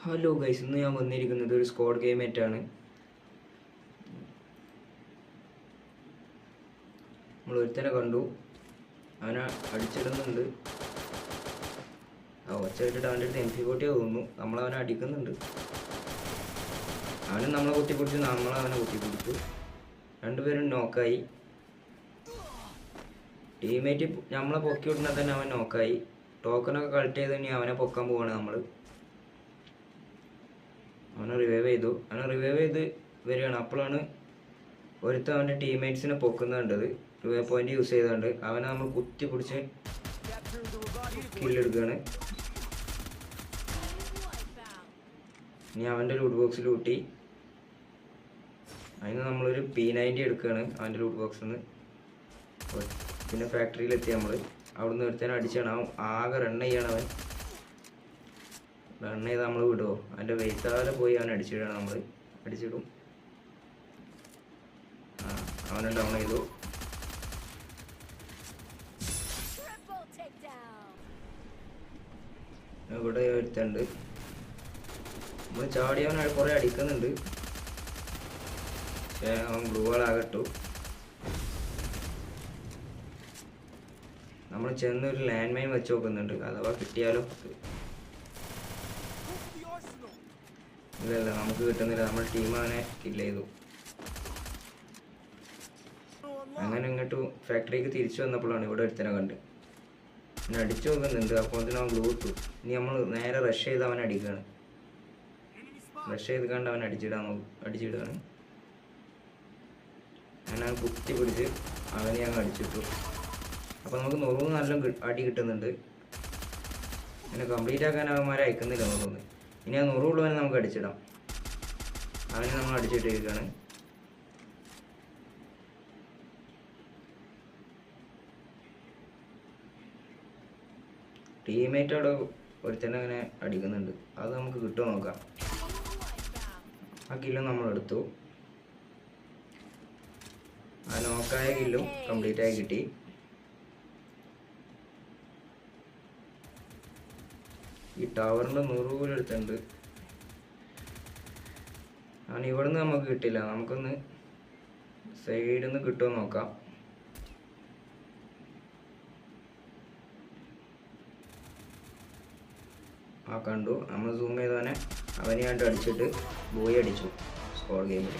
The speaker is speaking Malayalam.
ഹലോ ഗൈസ്, ഇന്ന് ഞാൻ വന്നിരിക്കുന്നത് ഒരു സ്ക്വാഡ് ഗെയിം ആയിട്ടാണ്. നമ്മൾ ഒരുത്തനെ കണ്ടു, അവനെ അടിച്ചിടുന്നുണ്ട്. ഒച്ച കേട്ടിട്ട് അവൻ്റെ അടുത്ത് MP40 തോന്നുന്നു. നമ്മളവനെ അടിക്കുന്നുണ്ട്. അവനും നമ്മളെ കുത്തിപ്പിടിച്ചു, നമ്മളവനെ കുത്തിപ്പിടിച്ചു. രണ്ടുപേരും നോക്കായി. ടീമേറ്റ് നമ്മളെ പൊക്കി വിടുന്നാൽ തന്നെ അവൻ നോക്കായി. ടോക്കനൊക്കെ കളക്ട് ചെയ്ത് ഇനി അവനെ പൊക്കാൻ പോവാണ് നമ്മൾ. അവനെ റിവൈവ് ചെയ്ത് വരികയാണ്. അപ്പോഴാണ് ഒരുത്ത അവൻ്റെ ടീംമേറ്റ്സിനെ പൊക്കുന്നത് കണ്ടത്. റിവൈവ് പോയിന്റ് യൂസ് ചെയ്തുകൊണ്ട് അവനെ നമ്മൾ കുത്തി പിടിച്ച് കില്ലെടുക്കുകയാണ്. ഇനി അവൻ്റെ ലൂട്ട് ബോക്സിൽ കൂട്ടി അതിന് നമ്മളൊരു P90 എടുക്കുകയാണ് അവൻ്റെ ലൂട്ട് ബോക്സിൽ നിന്ന്. പിന്നെ ഫാക്ടറിയിലെത്തി നമ്മൾ അവിടുന്ന് ഒരുത്തനെ അടിച്ചാണ്. അവൻ ആകെ റൺ ചെയ്യാണ്. അവൻ റൺ ചെയ്ത് നമ്മൾ വിടുമോ? അതിൻ്റെ വെയ്ത്താലെ പോയി അവൻ അടിച്ചിടുകയാണ്. നമ്മൾ അടിച്ചിടും. അവനെ ഡൗൺ ചെയ്തു. ഇവിടെ ഒരുത്തുണ്ട്. നമ്മൾ ചാടി അവൻ കുറേ അടിക്കുന്നുണ്ട്. പക്ഷേ അവൻ ഗ്ലൂകളാകട്ടു. നമ്മൾ ചെന്ന് ഒരു ലാൻഡ് മൈൻ വെച്ച് നോക്കുന്നുണ്ട്, അഥവാ കിട്ടിയാലോ. ഇല്ലല്ല, നമുക്ക് കിട്ടുന്നില്ല. നമ്മൾ ടീം അവനെ കില്ല് ചെയ്തു. അങ്ങനെ ഇങ്ങോട്ട് ഫാക്ടറിക്ക് തിരിച്ചു വന്നപ്പോഴാണ് ഇവിടെ ഒരുത്തനെ കണ്ട്. പിന്നെ അടിച്ചു നോക്കുന്നുണ്ട്. അപ്പോൾ അവൻ ഗ്ലൂ ഇട്ടു. ഇനി നമ്മൾ നേരെ റഷ് ചെയ്ത് അവൻ അടിക്കുകയാണ്. റഷ് ചെയ്ത് കണ്ട് അവൻ അടിച്ചിടുകയാണ്. അങ്ങനെ അവൻ കുത്തി പിടിച്ച് അവനെ അങ്ങ് അടിച്ചിട്ടു. അപ്പോൾ നമുക്ക് 100 നല്ല അടി കിട്ടുന്നുണ്ട്. അങ്ങനെ കംപ്ലീറ്റ് ആക്കാൻ അവന്മാരെ അയക്കുന്നില്ല നോക്കുന്നു. ഇനി ആ 100 ഉള്ളവനെ നമുക്ക് അടിച്ചിടാം. അവനെ നമ്മൾ അടിച്ചിട്ടിരിക്കുകയാണ്. ടീമേറ്റ് അവിടെ ഒരുത്തന്നെ അങ്ങനെ അടിക്കുന്നുണ്ട്. അത് നമുക്ക് കിട്ടുമോ നോക്കാം. ആ കില്ലും നമ്മളെടുത്തു. ആ നോക്കായ കില്ലും കംപ്ലീറ്റ് ആയി കിട്ടി. ഈ ടവറിൻ്റെ 100 പോലും എടുത്തിട്ടുണ്ട്. അവൻ ഇവിടെ നിന്ന് നമുക്ക് കിട്ടില്ല. നമുക്കൊന്ന് സൈഡിൽ നിന്ന് കിട്ടുമോ നോക്കാം. കണ്ടു. നമ്മൾ സൂം ചെയ്തവനെ അവനെ കണ്ട് അടിച്ചിട്ട് ബോയ് അടിച്ചു സ്ക്വാഡ് ഗെയിമിൽ.